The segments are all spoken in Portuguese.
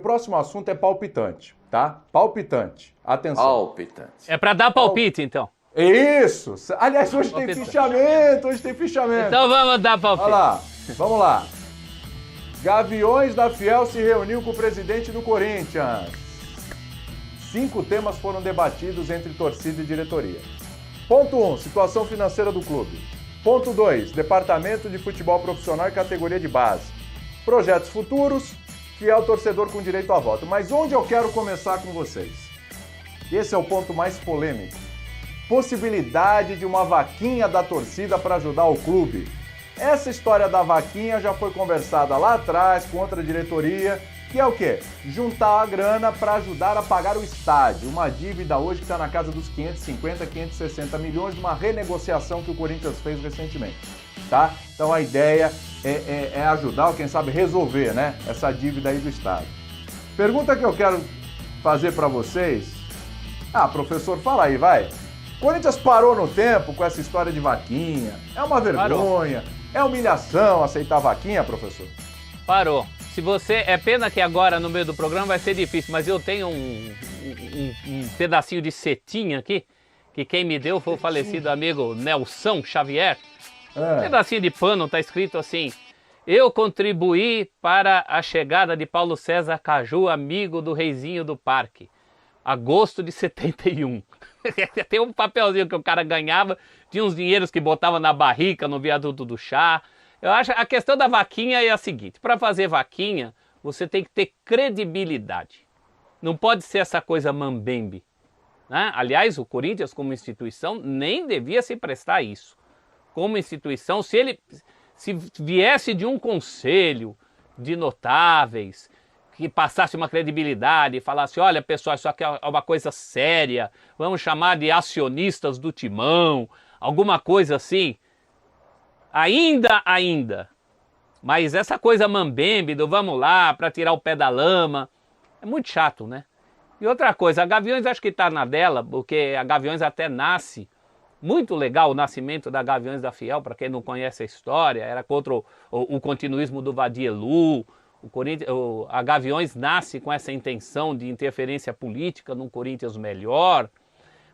próximo assunto é palpitante, tá? Palpitante. Atenção. Palpitante. É pra dar palpite, então. Isso! Aliás, hoje tem fichamento, Então vamos dar palpite. Olha lá, vamos lá. Gaviões da Fiel se reuniu com o presidente do Corinthians. 5 temas foram debatidos entre torcida e diretoria. Ponto 1, situação financeira do clube. Ponto 2, departamento de futebol profissional e categoria de base. Projetos futuros, fiel torcedor com direito a voto. Mas onde eu quero começar com vocês? Esse é o ponto mais polêmico. Possibilidade de uma vaquinha da torcida para ajudar o clube. Essa história da vaquinha já foi conversada lá atrás com outra diretoria, que é o quê? Juntar a grana para ajudar a pagar o estádio. Uma dívida hoje que está na casa dos 550, 560 milhões de uma renegociação que o Corinthians fez recentemente, tá? Então a ideia é ajudar, ou quem sabe resolver, né? Essa dívida aí do estádio. Pergunta que eu quero fazer para vocês. Professor, fala aí, vai. Corinthians parou no tempo com essa história de vaquinha. É uma vergonha, é humilhação aceitar vaquinha, professor? Parou. Se você... É pena que agora no meio do programa vai ser difícil, mas eu tenho um pedacinho de cetim aqui, que quem me deu foi o falecido amigo Nelson Xavier. Um pedacinho de pano, tá escrito assim: eu contribuí para a chegada de Paulo César Caju, amigo do Reizinho do Parque. Agosto de 71. Tem um papelzinho que o cara ganhava, tinha uns dinheiros que botava na barrica, no viaduto do chá. Eu acho a questão da vaquinha é a seguinte: para fazer vaquinha, você tem que ter credibilidade. Não pode ser essa coisa mambembe, né? Aliás, o Corinthians, como instituição, nem devia se prestar a isso. Como instituição, se viesse de um conselho de notáveis, que passasse uma credibilidade e falasse: olha, pessoal, isso aqui é uma coisa séria, vamos chamar de acionistas do timão, alguma coisa assim. Ainda. Mas essa coisa mambembe do vamos lá para tirar o pé da lama, é muito chato, né? E outra coisa, a Gaviões acho que está na dela, porque a Gaviões até nasce, muito legal o nascimento da Gaviões da Fiel, para quem não conhece a história, era contra o continuismo do Vadielu. A Gaviões nasce com essa intenção de interferência política num Corinthians melhor,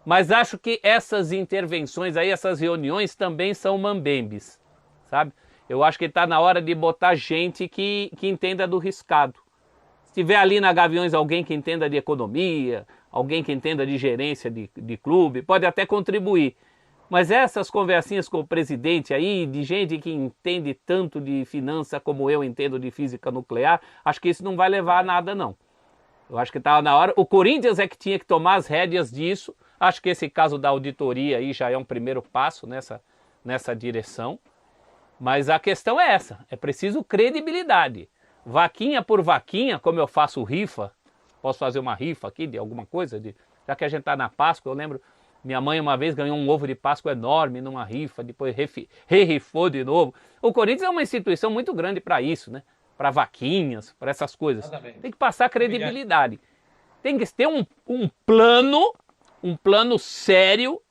mas acho que essas intervenções aí, essas reuniões também são mambembes, sabe? Eu acho que está na hora de botar gente que entenda do riscado. Se tiver ali na Gaviões alguém que entenda de economia, alguém que entenda de gerência de clube, pode até contribuir. Mas essas conversinhas com o presidente aí, de gente que entende tanto de finança como eu entendo de física nuclear, acho que isso não vai levar a nada, não. Eu acho que estava na hora. O Corinthians é que tinha que tomar as rédeas disso. Acho que esse caso da auditoria aí já é um primeiro passo nessa direção. Mas a questão é essa, é preciso credibilidade. Vaquinha por vaquinha, como eu faço rifa, posso fazer uma rifa aqui de alguma coisa, já que a gente está na Páscoa, eu lembro... Minha mãe uma vez ganhou um ovo de Páscoa enorme numa rifa, depois re-rifou de novo. O Corinthians é uma instituição muito grande para isso, né? Para vaquinhas, para essas coisas. Tem que passar credibilidade. Tem que ter um plano sério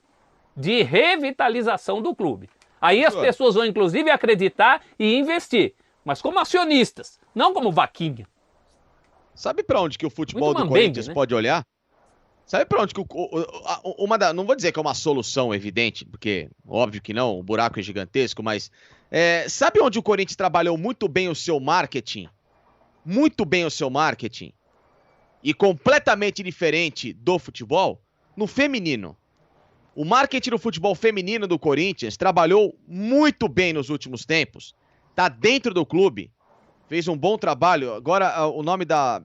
de revitalização do clube. Aí as pessoas vão inclusive acreditar e investir, mas como acionistas, não como vaquinha. Sabe para onde que o futebol do Corinthians pode olhar? Sabe pra onde que não vou dizer que é uma solução evidente, porque óbvio que não, o buraco é gigantesco, mas sabe onde o Corinthians trabalhou muito bem o seu marketing? Muito bem o seu marketing. E completamente diferente do futebol? No feminino. O marketing do futebol feminino do Corinthians trabalhou muito bem nos últimos tempos. Tá dentro do clube. Fez um bom trabalho. Agora, o nome da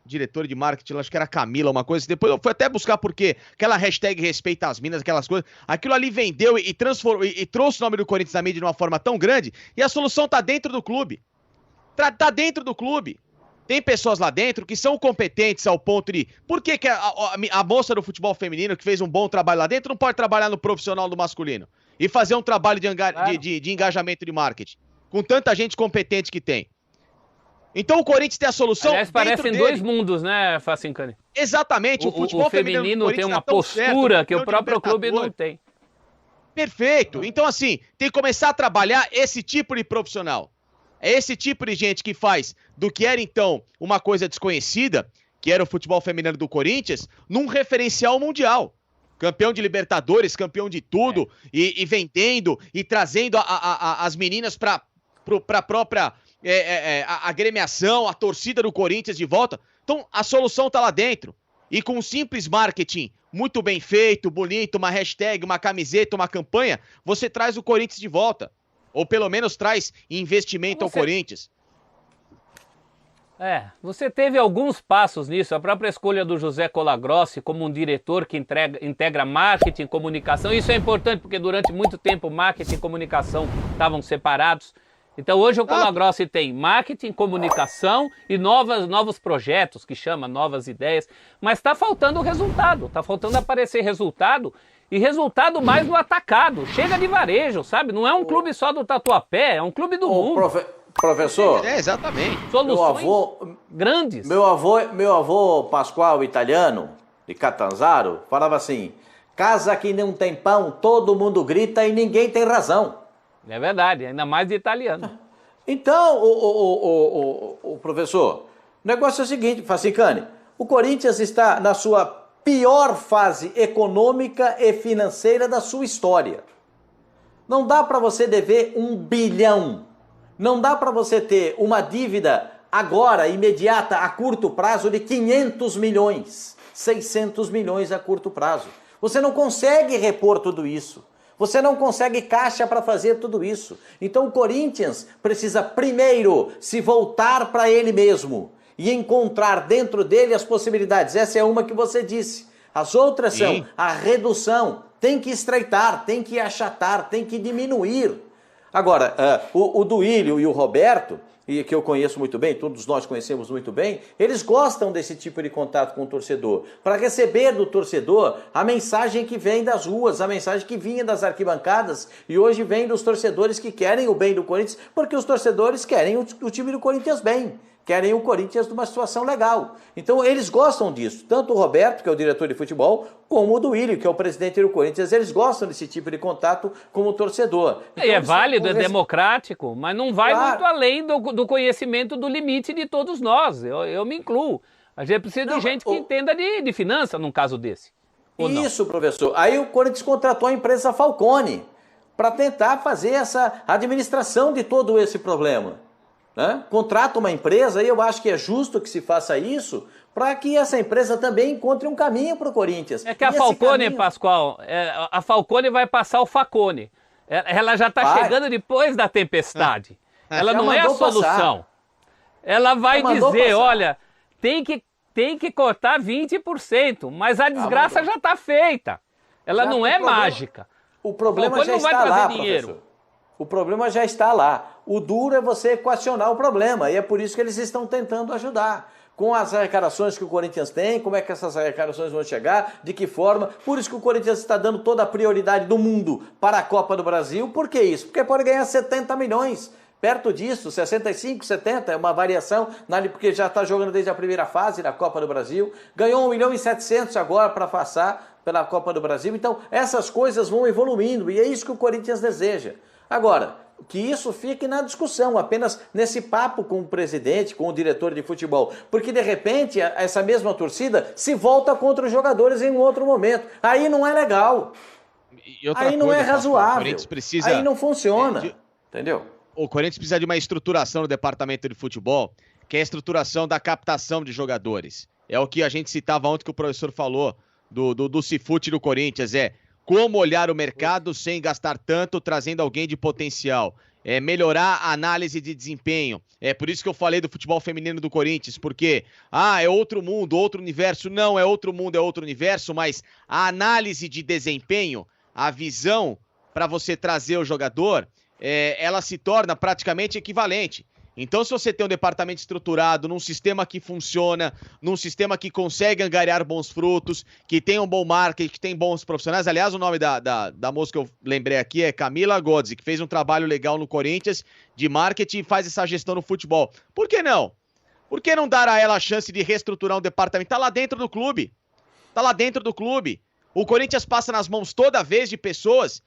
diretora de marketing, acho que era Camila, uma coisa. Depois eu fui até buscar porque aquela hashtag respeita as minas, aquelas coisas. Aquilo ali vendeu e transformou e trouxe o nome do Corinthians na mídia de uma forma tão grande. E a solução tá dentro do clube. Tá dentro do clube. Tem pessoas lá dentro que são competentes ao ponto de... Por que a moça do futebol feminino que fez um bom trabalho lá dentro não pode trabalhar no profissional do masculino? E fazer um trabalho de engajamento de marketing? Com tanta gente competente que tem. Então o Corinthians tem a solução. Aliás, parecem dois mundos, né, Facincani? Exatamente. O futebol feminino tem uma postura que o próprio clube não tem. Perfeito. Então, assim, tem que começar a trabalhar esse tipo de profissional. É esse tipo de gente que faz do que era então uma coisa desconhecida, que era o futebol feminino do Corinthians, num referencial mundial. Campeão de Libertadores, campeão de tudo, e vendendo e trazendo as meninas para a própria agremiação, a torcida do Corinthians de volta. Então a solução está lá dentro. E com um simples marketing muito bem feito, bonito, uma hashtag, uma camiseta, uma campanha, você traz o Corinthians de volta. Ou pelo menos traz investimento ao Corinthians. Você teve alguns passos nisso. A própria escolha do José Colagrossi como um diretor que integra marketing e comunicação. Isso é importante porque durante muito tempo marketing e comunicação estavam separados. Então hoje o Colagrossi tem marketing, comunicação e novos projetos, que chama novas ideias. Mas está faltando resultado, está faltando aparecer resultado. E resultado mais no atacado. Chega de varejo, sabe? Não é um clube só do Tatuapé, é um clube do mundo. Professor, exatamente. Soluções grandes. Meu avô Pascoal, italiano, de Catanzaro, falava assim: casa que não tem pão, todo mundo grita e ninguém tem razão. É verdade, ainda mais de italiano. Então, o professor, o negócio é o seguinte, Facicani, o Corinthians está na sua pior fase econômica e financeira da sua história. Não dá para você dever 1 bilhão. Não dá para você ter uma dívida agora, imediata, a curto prazo, de 500 milhões, 600 milhões a curto prazo. Você não consegue repor tudo isso. Você não consegue caixa para fazer tudo isso. Então o Corinthians precisa primeiro se voltar para ele mesmo e encontrar dentro dele as possibilidades. Essa é uma que você disse. As outras são a redução. Tem que estreitar, tem que achatar, tem que diminuir. Agora, o Duílio e o Roberto, e que eu conheço muito bem, todos nós conhecemos muito bem, eles gostam desse tipo de contato com o torcedor, para receber do torcedor a mensagem que vem das ruas, a mensagem que vinha das arquibancadas, e hoje vem dos torcedores que querem o bem do Corinthians, porque os torcedores querem o time do Corinthians bem, querem o Corinthians numa situação legal. Então eles gostam disso, tanto o Roberto, que é o diretor de futebol, como o Duílio, que é o presidente do Corinthians, eles gostam desse tipo de contato com o torcedor. Então, é válido, é democrático, mas não vai muito além do conhecimento do limite de todos nós, eu me incluo. A gente precisa de gente que entenda de finança num caso desse. Isso, professor. Aí o Corinthians contratou a empresa Falcone para tentar fazer essa administração de todo esse problema. Contrata uma empresa, e eu acho que é justo que se faça isso, para que essa empresa também encontre um caminho para o Corinthians. É que a Falcone, Pascoal, a Falcone vai passar o Facone. Ela já está chegando depois da tempestade. Ela não é a solução. Ela vai dizer, olha, tem que cortar 20%, mas a desgraça já está feita. Ela não é mágica. O problema já está lá, professor. O problema já está lá. O duro é você equacionar o problema. E é por isso que eles estão tentando ajudar. Com as arrecadações que o Corinthians tem, como é que essas arrecadações vão chegar, de que forma. Por isso que o Corinthians está dando toda a prioridade do mundo para a Copa do Brasil. Por que isso? Porque pode ganhar 70 milhões. Perto disso, 65, 70, é uma variação, porque já está jogando desde a primeira fase da Copa do Brasil. Ganhou 1.700.000 agora para passar pela Copa do Brasil. Então, essas coisas vão evoluindo e é isso que o Corinthians deseja. Agora, que isso fique na discussão, apenas nesse papo com o presidente, com o diretor de futebol, porque de repente essa mesma torcida se volta contra os jogadores em um outro momento. Aí não é legal, aí não é razoável, aí não funciona, entendeu? O Corinthians precisa de uma estruturação no departamento de futebol, que é a estruturação da captação de jogadores. É o que a gente citava ontem que o professor falou do Cifute do Corinthians, como olhar o mercado sem gastar tanto, trazendo alguém de potencial. Melhorar a análise de desempenho. É por isso que eu falei do futebol feminino do Corinthians, porque, é outro mundo, outro universo. Não, é outro mundo, é outro universo, mas a análise de desempenho, a visão para você trazer o jogador, ela se torna praticamente equivalente. Então, se você tem um departamento estruturado, num sistema que funciona, num sistema que consegue angariar bons frutos, que tem um bom marketing, que tem bons profissionais. Aliás, o nome da moça que eu lembrei aqui é Camila Godzi, que fez um trabalho legal no Corinthians de marketing e faz essa gestão no futebol. Por que não? Por que não dar a ela a chance de reestruturar um departamento? Tá lá dentro do clube. Tá lá dentro do clube. O Corinthians passa nas mãos toda vez de pessoas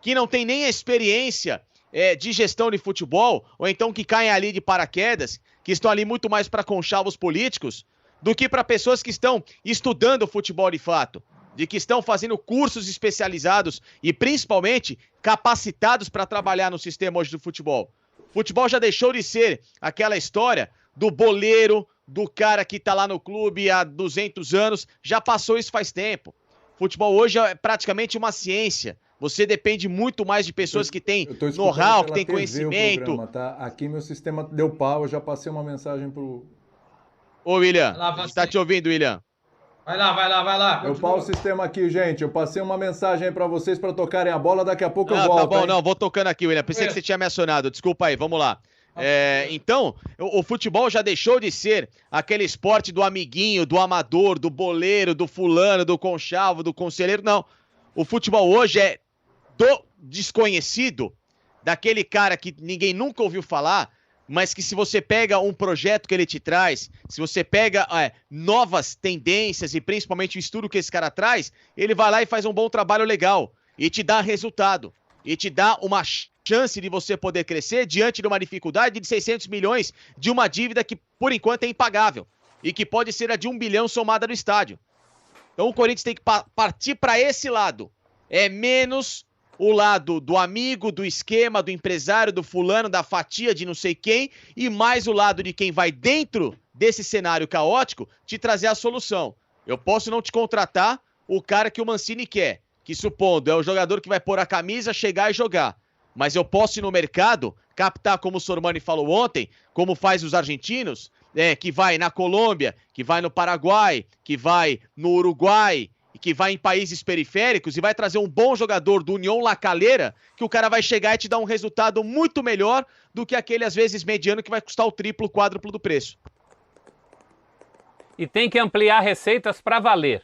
que não têm nem a experiência de gestão de futebol, ou então que caem ali de paraquedas, que estão ali muito mais para conchavos políticos, do que para pessoas que estão estudando futebol de fato, de que estão fazendo cursos especializados e principalmente capacitados para trabalhar no sistema hoje do futebol. O futebol já deixou de ser aquela história do boleiro, do cara que tá lá no clube há 200 anos, já passou isso faz tempo. Futebol hoje é praticamente uma ciência. Você depende muito mais de pessoas que têm know-how, que têm conhecimento. Programa, tá? Aqui meu sistema deu pau, eu já passei uma mensagem pro... Ô, William, a gente tá te ouvindo, William. Vai lá. Eu pau o sistema aqui, gente. Eu passei uma mensagem aí pra vocês pra tocarem a bola, daqui a pouco eu volto. Tá bom, hein? não, vou tocando aqui, William. Pensei que você tinha me acionado. Desculpa aí, vamos lá. Então, o futebol já deixou de ser aquele esporte do amiguinho, do amador, do boleiro, do fulano, do conchavo, do conselheiro. Não. O futebol hoje é do desconhecido, daquele cara que ninguém nunca ouviu falar, mas que se você pega um projeto que ele te traz, se você pega novas tendências e principalmente o estudo que esse cara traz, ele vai lá e faz um bom trabalho legal e te dá resultado, e te dá uma chance de você poder crescer diante de uma dificuldade de 600 milhões de uma dívida que por enquanto é impagável e que pode ser a de 1 bilhão somada no estádio. Então o Corinthians tem que partir para esse lado, é menos o lado do amigo, do esquema, do empresário, do fulano, da fatia de não sei quem, e mais o lado de quem vai dentro desse cenário caótico te trazer a solução. Eu posso não te contratar o cara que o Mancini quer, que supondo é o jogador que vai pôr a camisa, chegar e jogar. Mas eu posso ir no mercado, captar, como o Sormani falou ontem, como faz os argentinos, que vai na Colômbia, que vai no Paraguai, que vai no Uruguai, que vai em países periféricos e vai trazer um bom jogador do União La Calera, que o cara vai chegar e te dar um resultado muito melhor do que aquele, às vezes, mediano, que vai custar o triplo, quádruplo do preço. E tem que ampliar receitas para valer.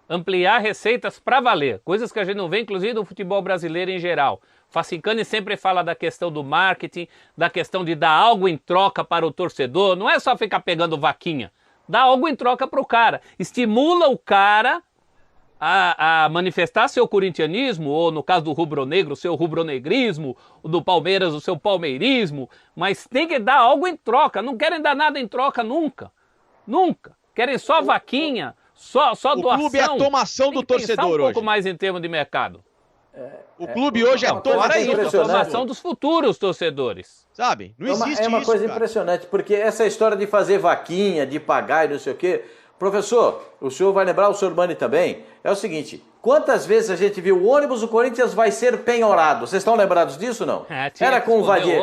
Ampliar receitas para valer. Coisas que a gente não vê, inclusive, no futebol brasileiro em geral. Facincani sempre fala da questão do marketing, da questão de dar algo em troca para o torcedor. Não é só ficar pegando vaquinha. Dá algo em troca para o cara. Estimula o cara a manifestar seu corintianismo, ou no caso do rubro-negro, seu rubro-negrismo, do Palmeiras, o seu palmeirismo, mas tem que dar algo em troca. Não querem dar nada em troca nunca. Nunca. Querem só vaquinha, só doação. O clube é a tomação do torcedor hoje. Um pouco mais em termos de mercado. O clube hoje é a tomação dos futuros torcedores. Sabe? Não existe isso, É uma coisa cara. impressionante, porque essa história de fazer vaquinha, de pagar e não sei o quê... Professor, o senhor vai lembrar, o Sormani também, é o seguinte, quantas vezes a gente viu o ônibus do Corinthians vai ser penhorado? Vocês estão lembrados disso, não? Era com o Vadier.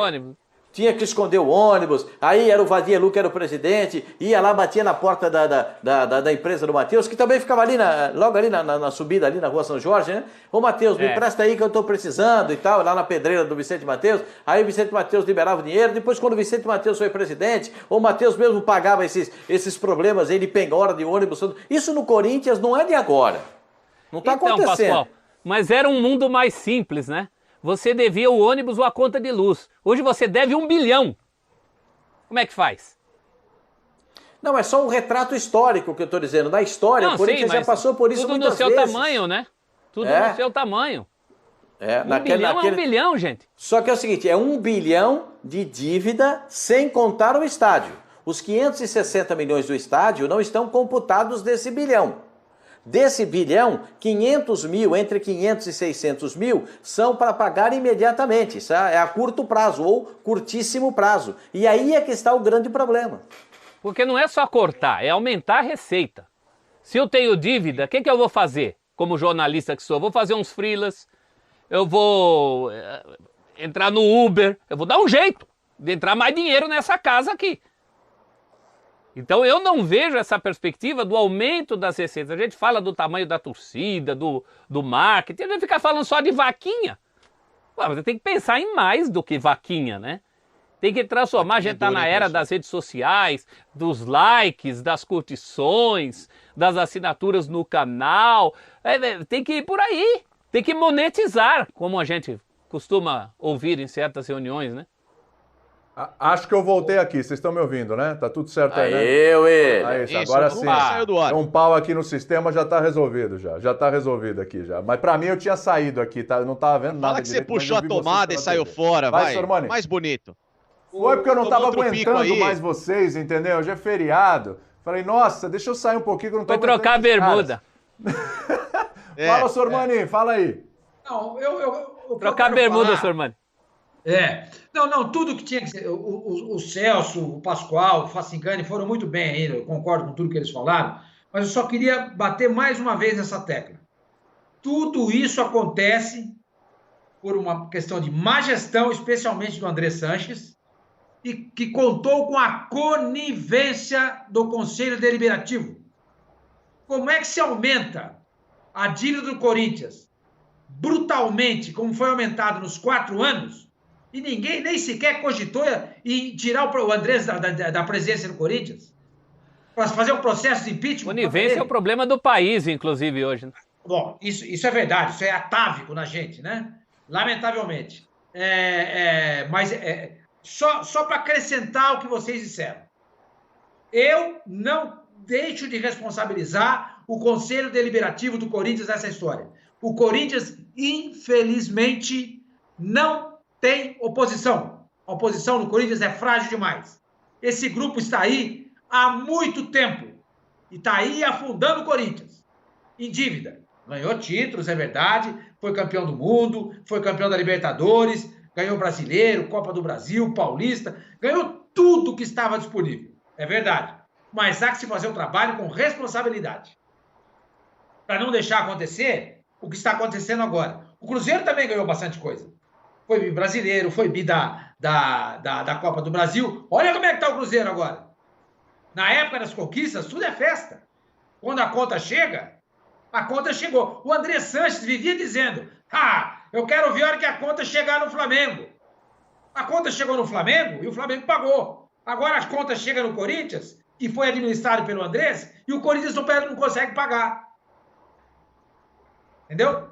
Tinha que esconder o ônibus, aí era o Vadielu que era o presidente, ia lá, batia na porta da empresa do Matheus, que também ficava ali, logo ali na subida, ali na rua São Jorge, né? Ô Matheus, me empresta aí que eu tô precisando e tal, lá na pedreira do Vicente Matheus. Aí o Vicente Matheus liberava o dinheiro, depois quando o Vicente Matheus foi presidente, o Matheus mesmo pagava esses problemas aí de penhora de ônibus. Isso no Corinthians não é de agora, não tá acontecendo. Pascoal, mas era um mundo mais simples, né? Você devia o ônibus ou a conta de luz. Hoje você deve 1 bilhão. Como é que faz? Não, é só um retrato histórico que eu estou dizendo. Na história, o Corinthians já passou por isso muitas vezes. Tudo no seu tamanho, né? Tudo no seu tamanho. 1 bilhão é 1 bilhão, gente. Só que é o seguinte, é 1 bilhão de dívida sem contar o estádio. Os 560 milhões do estádio não estão computados desse bilhão. Desse bilhão, 500 mil, entre 500 e 600 mil, são para pagar imediatamente. Isso é a curto prazo ou curtíssimo prazo. E aí é que está o grande problema. Porque não é só cortar, é aumentar a receita. Se eu tenho dívida, o que eu vou fazer como jornalista que sou? Eu vou fazer uns freelas, eu vou entrar no Uber, eu vou dar um jeito de entrar mais dinheiro nessa casa aqui. Então eu não vejo essa perspectiva do aumento das receitas. A gente fala do tamanho da torcida, do marketing, a gente fica falando só de vaquinha. Você tem que pensar em mais do que vaquinha, né? Tem que transformar, a gente está na era das redes sociais, dos likes, das curtições, das assinaturas no canal. Tem que ir por aí, tem que monetizar, como a gente costuma ouvir em certas reuniões, né? Acho que eu voltei aqui, vocês estão me ouvindo, né? Tá tudo certo aí, né? Aí, Isso, agora sim. saiu do ar. Um pau aqui no sistema já tá resolvido já tá resolvido aqui já. Mas pra mim eu tinha saído aqui, tá? Eu não tava vendo nada Fala que direito, você puxou a tomada e saiu TV. fora, vai. Sormani. Mais bonito. Foi porque eu não tava outro pico aguentando aí. mais vocês, entendeu? Hoje é feriado. Falei, nossa, deixa eu sair um pouquinho que eu não tô Foi trocar a aguentando esses bermuda. Fala, Sormani, fala aí. Não, Trocar a bermuda, Sormani. Não, tudo que tinha que ser. O Celso, o Pascoal, o Facincani foram muito bem aí, eu concordo com tudo que eles falaram, mas eu só queria bater mais uma vez nessa tecla. Tudo isso acontece por uma questão de má gestão, especialmente do André Sanches, e que contou com a conivência do Conselho Deliberativo. Como é que se aumenta a dívida do Corinthians brutalmente, como foi aumentado nos 4 anos, e ninguém nem sequer cogitou em tirar o Andrés da presidência do Corinthians? Para fazer um processo de impeachment? Conivência é o problema do país, inclusive, hoje. Né? Bom, isso é verdade, isso é atávico na gente, né? Lamentavelmente. Mas só para acrescentar o que vocês disseram. Eu não deixo de responsabilizar o Conselho Deliberativo do Corinthians nessa história. O Corinthians, infelizmente, não tem oposição. A oposição no Corinthians é frágil demais. Esse grupo está aí há muito tempo e está aí afundando o Corinthians em dívida. Ganhou títulos, é verdade, foi campeão do mundo, foi campeão da Libertadores, ganhou Brasileiro, Copa do Brasil, Paulista, ganhou tudo que estava disponível. É verdade. Mas há que se fazer um trabalho com responsabilidade. Para não deixar acontecer o que está acontecendo agora. O Cruzeiro também ganhou bastante coisa. Foi bi brasileiro, foi bi da Copa do Brasil. Olha como é que está o Cruzeiro agora. Na época das conquistas, tudo é festa. Quando a conta chega, a conta chegou. O André Sanches vivia dizendo, eu quero ver a hora que a conta chegar no Flamengo. A conta chegou no Flamengo e o Flamengo pagou. Agora a conta chega no Corinthians, que foi administrado pelo Andrés, e o Corinthians não consegue pagar. Entendeu?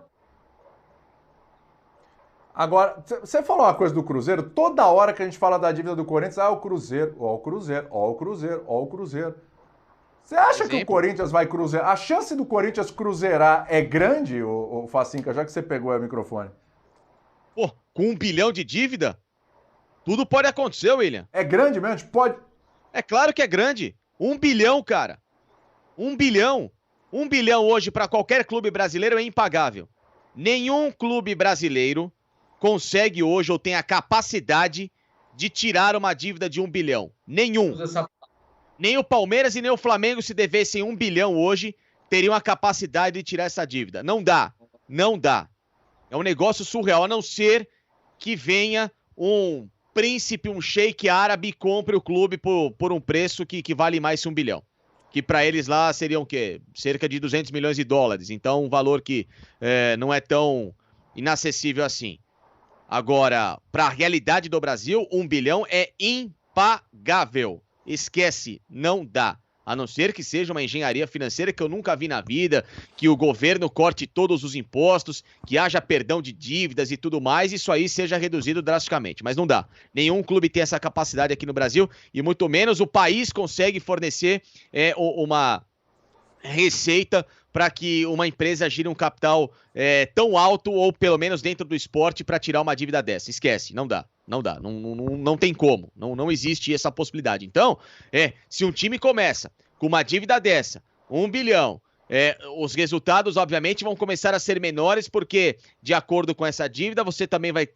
Agora, você falou uma coisa do Cruzeiro, toda hora que a gente fala da dívida do Corinthians, o Cruzeiro, o Cruzeiro, o Cruzeiro, o Cruzeiro. Você acha que o Corinthians vai cruzeirar? A chance do Corinthians cruzeirar é grande, o Facinca, já que você pegou o microfone? Pô, com 1 bilhão de dívida? Tudo pode acontecer, William. É grande mesmo? Pode. É claro que é grande. 1 bilhão, cara. 1 bilhão. 1 bilhão hoje para qualquer clube brasileiro é impagável. Nenhum clube brasileiro consegue hoje ou tem a capacidade de tirar uma dívida de 1 bilhão. Nenhum. Nem o Palmeiras e nem o Flamengo, se devessem 1 bilhão hoje, teriam a capacidade de tirar essa dívida. Não dá. Não dá. É um negócio surreal, a não ser que venha um príncipe, um sheik árabe e compre o clube por um preço que vale mais que 1 bilhão. Que para eles lá seriam o quê? Cerca de 200 milhões de dólares. Então, um valor que não é tão inacessível assim. Agora, para a realidade do Brasil, 1 bilhão é impagável. Esquece, não dá. A não ser que seja uma engenharia financeira que eu nunca vi na vida, que o governo corte todos os impostos, que haja perdão de dívidas e tudo mais, isso aí seja reduzido drasticamente. Mas não dá. Nenhum clube tem essa capacidade aqui no Brasil e muito menos o país consegue fornecer uma receita para que uma empresa gire um capital tão alto ou pelo menos dentro do esporte para tirar uma dívida dessa. Esquece, não dá. Não dá, não tem como, não existe essa possibilidade. Então, se um time começa com uma dívida dessa, 1 bilhão, os resultados, obviamente, vão começar a ser menores, porque, de acordo com essa dívida, você também vai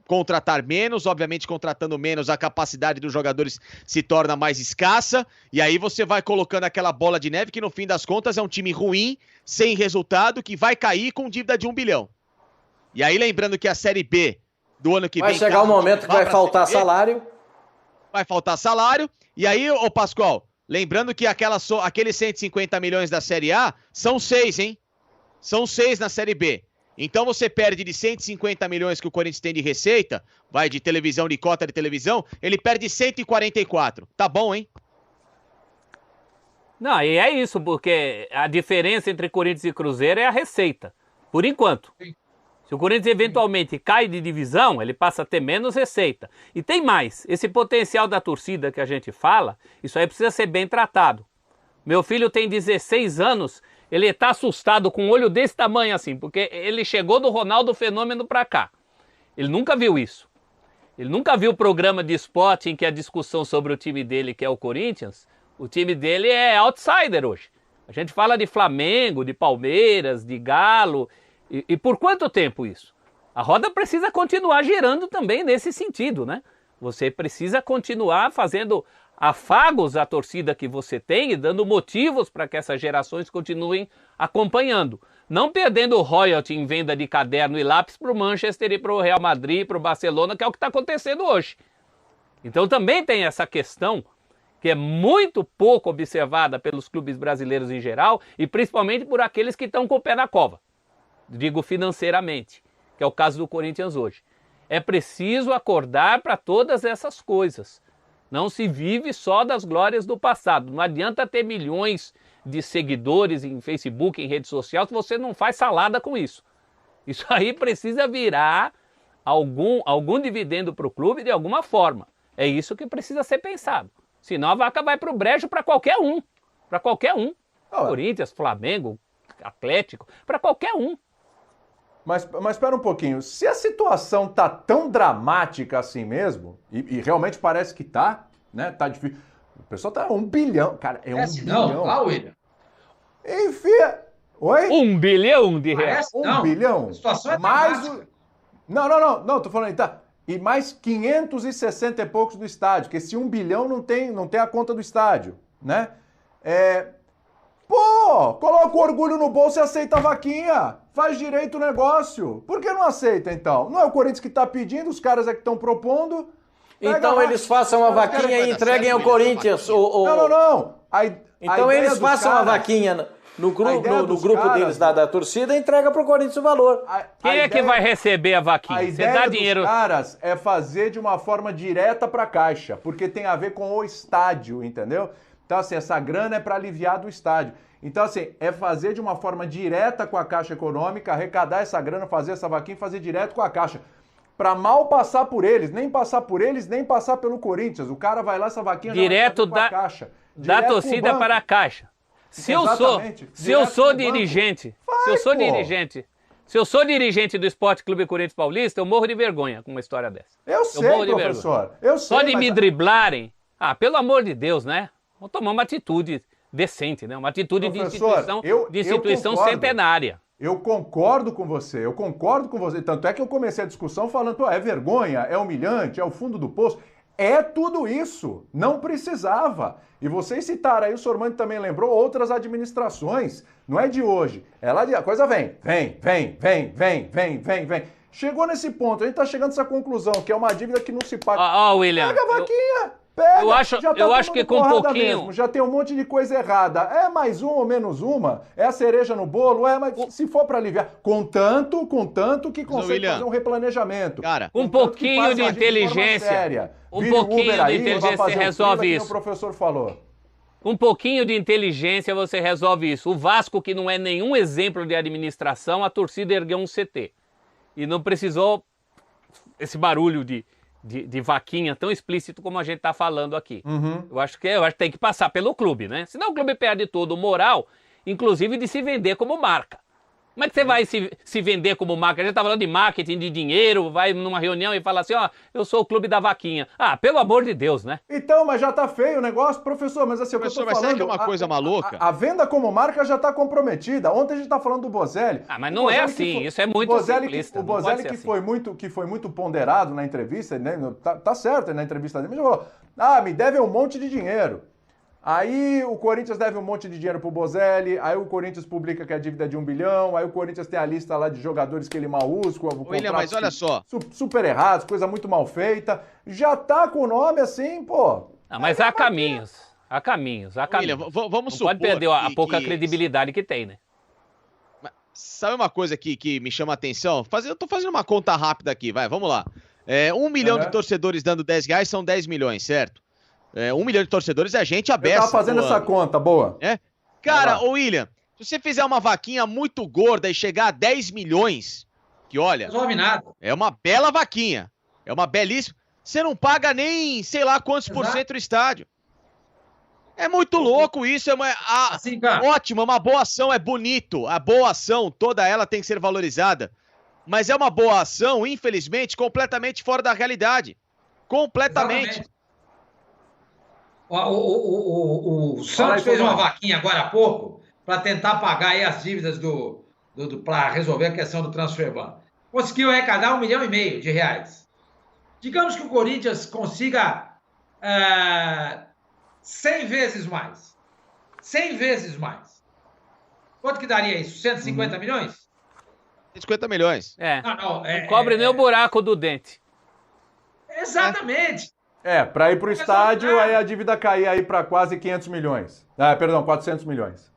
contratar menos, obviamente, contratando menos, a capacidade dos jogadores se torna mais escassa, e aí você vai colocando aquela bola de neve, que no fim das contas é um time ruim, sem resultado, que vai cair com dívida de 1 bilhão. E aí, lembrando que a Série B do ano que vem... Vai chegar um momento que vai faltar salário. Vai faltar salário, e aí, ô Pascoal, lembrando que aqueles 150 milhões da Série A são 6, hein? São 6 na Série B. Então você perde de 150 milhões que o Corinthians tem de receita, vai de televisão, de cota de televisão, ele perde 144. Tá bom, hein? Não, e é isso, porque a diferença entre Corinthians e Cruzeiro é a receita, por enquanto. Se o Corinthians eventualmente cai de divisão, ele passa a ter menos receita. E tem mais, esse potencial da torcida que a gente fala, isso aí precisa ser bem tratado. Meu filho tem 16 anos, ele está assustado com um olho desse tamanho assim, porque ele chegou do Ronaldo Fenômeno para cá. Ele nunca viu isso. Ele nunca viu o programa de esporte em que a discussão sobre o time dele, que é o Corinthians, o time dele é outsider hoje. A gente fala de Flamengo, de Palmeiras, de Galo. E por quanto tempo isso? A roda precisa continuar girando também nesse sentido, né? Você precisa continuar fazendo afagos à torcida que você tem e dando motivos para que essas gerações continuem acompanhando. Não perdendo royalty em venda de caderno e lápis para o Manchester e para o Real Madrid, para o Barcelona, que é o que está acontecendo hoje. Então também tem essa questão que é muito pouco observada pelos clubes brasileiros em geral e principalmente por aqueles que estão com o pé na cova. Digo financeiramente, que é o caso do Corinthians hoje. É preciso acordar para todas essas coisas. Não se vive só das glórias do passado. Não adianta ter milhões de seguidores em Facebook, em rede social, se você não faz salada com isso. Isso aí precisa virar algum dividendo para o clube de alguma forma. É isso que precisa ser pensado. Senão a vaca vai para o brejo para qualquer um. Para qualquer um. Corinthians, Flamengo, Atlético, para qualquer um. Mas espera um pouquinho, se a situação tá tão dramática assim mesmo, e realmente parece que tá, né? Tá difícil. O pessoal tá 1 bilhão, cara, é 1 bilhão. Não, lá, William. Enfia. Oi? 1 bilhão de reais. 1 bilhão. A situação é mais dramática. Não, tô falando aí, tá. E mais 560 e poucos do estádio, porque esse 1 bilhão não tem a conta do estádio, né? Pô, coloca o orgulho no bolso e aceita a vaquinha. Faz direito o negócio. Por que não aceita, então? Não é o Corinthians que tá pedindo, os caras é que estão propondo. Então eles façam a vaquinha e entreguem ao Corinthians. Não. Então eles façam a vaquinha no grupo deles da torcida e entrega pro Corinthians o valor. Quem é que vai receber a vaquinha? Você dá dinheiro. Dos caras é fazer de uma forma direta pra Caixa, porque tem a ver com o estádio, entendeu? Então, assim, essa grana é para aliviar do estádio. Então, assim, é fazer de uma forma direta com a Caixa Econômica, arrecadar essa grana, fazer essa vaquinha e fazer direto com a Caixa. Para mal passar por eles, nem passar pelo Corinthians. O cara vai lá, essa vaquinha direto já vai com a Caixa. Da torcida para a Caixa. Se eu sou dirigente do Esporte Clube Corinthians Paulista, eu morro de vergonha com uma história dessa. Eu sei, professor. Só de me driblarem. Pelo amor de Deus, né? Vamos tomar uma atitude decente, né? Uma atitude de instituição centenária. Eu concordo com você. Tanto é que eu comecei a discussão falando, é vergonha, é humilhante, é o fundo do poço. É tudo isso. Não precisava. E vocês citaram aí, o Sormani também lembrou, outras administrações. Não é de hoje. A coisa vem. Chegou nesse ponto, a gente tá chegando a essa conclusão, que é uma dívida que não se paga. William. Pega a vaquinha. Pega, eu acho que com um pouquinho... Mesmo, já tem um monte de coisa errada. É mais uma ou menos uma? É a cereja no bolo? Mas se for para aliviar, contanto que consegue fazer um replanejamento. Cara, um pouquinho de inteligência. Você resolve isso. O professor falou. Um pouquinho de inteligência você resolve isso. O Vasco, que não é nenhum exemplo de administração, a torcida ergueu um CT. E não precisou esse barulho de vaquinha tão explícito como a gente está falando aqui. Eu acho que tem que passar pelo clube, né? Senão o clube perde todo o moral, inclusive de se vender como marca. Como é que você vai se vender como marca? A gente tá falando de marketing, de dinheiro, vai numa reunião e fala assim, eu sou o clube da vaquinha. Pelo amor de Deus, né? Então, mas já tá feio o negócio, professor, mas assim, professor, mas será que é uma coisa maluca? A venda como marca já tá comprometida. Ontem a gente tá falando do Bozelli. Mas não é assim, isso é muito simplista. O Bozelli que foi muito ponderado na entrevista, né? Tá certo na entrevista dele, mas ele falou, me deve um monte de dinheiro. Aí o Corinthians deve um monte de dinheiro pro Bozelli, aí o Corinthians publica que a dívida é de 1 bilhão, aí o Corinthians tem a lista lá de jogadores que ele mal usa, William, mas olha só. Super errados, coisa muito mal feita. Já tá com o nome assim, pô. Mas há caminhos. William, vamos supor. Pode perder a pouca credibilidade que tem, né? Sabe uma coisa que me chama a atenção? Eu tô fazendo uma conta rápida aqui, vamos lá. 1 milhão de torcedores dando R$10 são 10 milhões, certo? 1 milhão de torcedores é gente aberta. Eu tava fazendo essa conta, boa. Cara, William, se você fizer uma vaquinha muito gorda e chegar a 10 milhões, que olha, resolve nada. É uma bela vaquinha. É uma belíssima. Você não paga nem sei lá quantos por cento do estádio. É muito louco isso. Assim, cara. Ótimo, é uma boa ação, é bonito. A boa ação, toda ela tem que ser valorizada. Mas é uma boa ação, infelizmente, completamente fora da realidade. Completamente. Exatamente. O Santos fez uma vaquinha agora há pouco para tentar pagar aí as dívidas para resolver a questão do transfer ban. Conseguiu arrecadar R$1,5 milhão. Digamos que o Corinthians consiga 100 vezes mais. 100 vezes mais. Quanto que daria isso? 150 milhões? 150 milhões. Não cobre nem o buraco do dente. Exatamente. Para ir para o estádio, aí a dívida cair aí para quase 500 milhões. 400 milhões.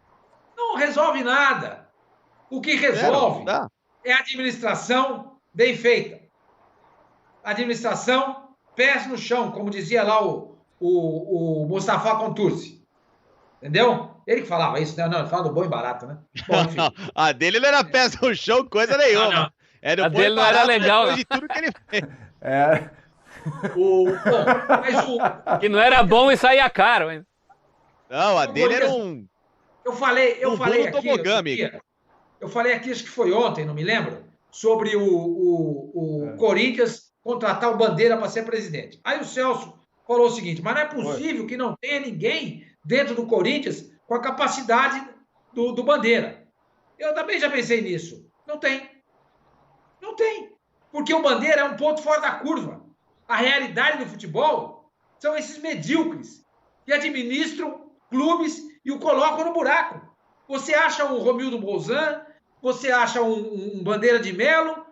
Não resolve nada. O que resolve é a administração bem feita. Administração, pés no chão, como dizia lá o Mustafa Contursi. Entendeu? Ele que falava isso, né? Não, ele fala do bom e barato, né? Bom, enfim. A dele não era pés no chão, coisa nenhuma. Não. A dele não era legal. Depois de tudo que ele fez. Que não era bom e saía caro, hein? Não, a dele era um... Eu falei aqui, tobogã, amigo. Eu falei aqui, acho que foi ontem, não me lembro, sobre o Corinthians contratar o Bandeira para ser presidente. Aí o Celso falou o seguinte, mas não é possível que não tenha ninguém dentro do Corinthians com a capacidade do Bandeira. Eu também já pensei nisso. Não tem. Não tem. Porque o Bandeira é um ponto fora da curva. A realidade do futebol são esses medíocres que administram clubes e o colocam no buraco. Você acha um Romildo Bolzan, você acha um Bandeira de Melo,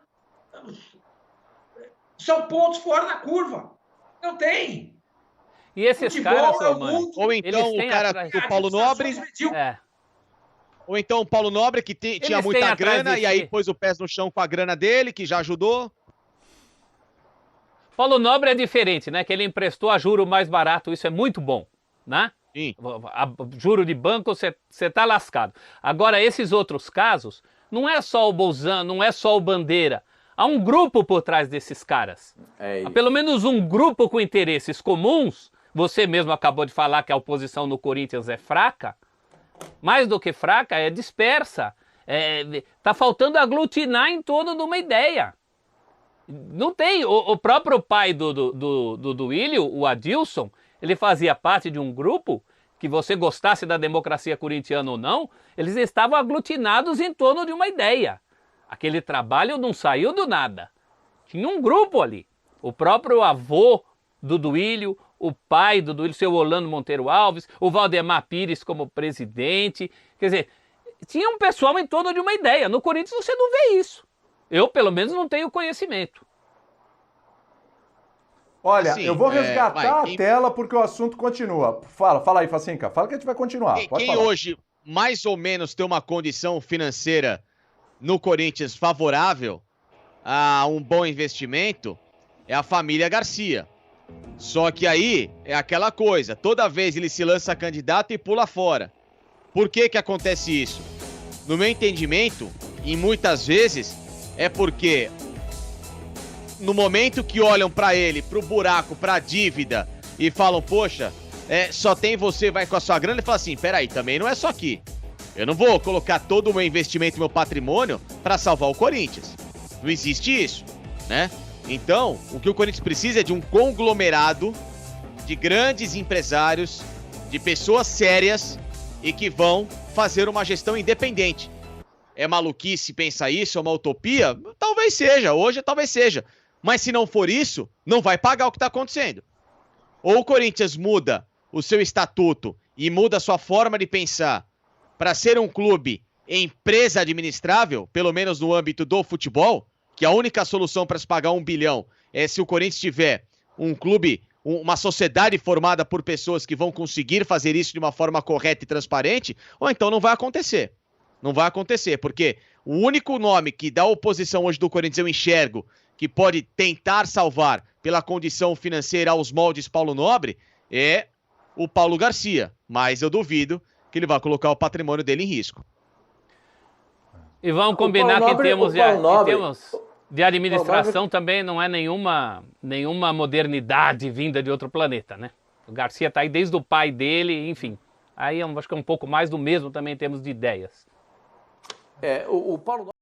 são pontos fora da curva. Não tem. E esses caras, mano, ou então o cara do Paulo Nobre, ou então o Paulo Nobre que tinha muita grana e aí pôs o pé no chão com a grana dele, que já ajudou. Paulo Nobre é diferente, né? Que ele emprestou a juro mais barato, isso é muito bom, né? Sim. Juro de banco, você tá lascado. Agora, esses outros casos, não é só o Bolzan, não é só o Bandeira. Há um grupo por trás desses caras. Há pelo menos um grupo com interesses comuns. Você mesmo acabou de falar que a oposição no Corinthians é fraca. Mais do que fraca, é dispersa. Tá faltando aglutinar em torno de uma ideia. Não tem. O próprio pai do Willio, o Adilson, ele fazia parte de um grupo que, você gostasse da democracia corintiana ou não, eles estavam aglutinados em torno de uma ideia. Aquele trabalho não saiu do nada. Tinha um grupo ali. O próprio avô do Duílio, o pai do Duílio, o seu Orlando Monteiro Alves, o Valdemar Pires como presidente. Quer dizer, tinha um pessoal em torno de uma ideia. No Corinthians você não vê isso. Eu, pelo menos, não tenho conhecimento. Olha, eu vou resgatar a tela porque o assunto continua. Fala aí, Facinca. Fala que a gente vai continuar. Quem hoje, mais ou menos, tem uma condição financeira no Corinthians favorável a um bom investimento é a família Garcia. Só que aí é aquela coisa, toda vez ele se lança candidato e pula fora. Por que acontece isso? No meu entendimento, e muitas vezes, é porque no momento que olham pra ele, pro buraco, pra dívida e falam, poxa, só tem você, vai com a sua grana, ele fala assim, peraí, também não é só aqui. Eu não vou colocar todo o meu investimento e meu patrimônio pra salvar o Corinthians. Não existe isso, né? Então, o que o Corinthians precisa é de um conglomerado de grandes empresários, de pessoas sérias e que vão fazer uma gestão independente. É maluquice pensar isso? É uma utopia? Talvez seja, hoje talvez seja. Mas se não for isso, não vai pagar o que está acontecendo. Ou o Corinthians muda o seu estatuto e muda a sua forma de pensar para ser um clube empresa administrável, pelo menos no âmbito do futebol, que a única solução para se pagar 1 bilhão é se o Corinthians tiver um clube, uma sociedade formada por pessoas que vão conseguir fazer isso de uma forma correta e transparente, ou então não vai acontecer. Não vai acontecer, porque o único nome que da oposição hoje do Corinthians eu enxergo que pode tentar salvar pela condição financeira aos moldes Paulo Nobre é o Paulo Garcia, mas eu duvido que ele vai colocar o patrimônio dele em risco. E vamos combinar que temos já... de administração também não é nenhuma modernidade vinda de outro planeta, né? O Garcia está aí desde o pai dele, enfim. Aí acho que é um pouco mais do mesmo também em termos de ideias. O Paulo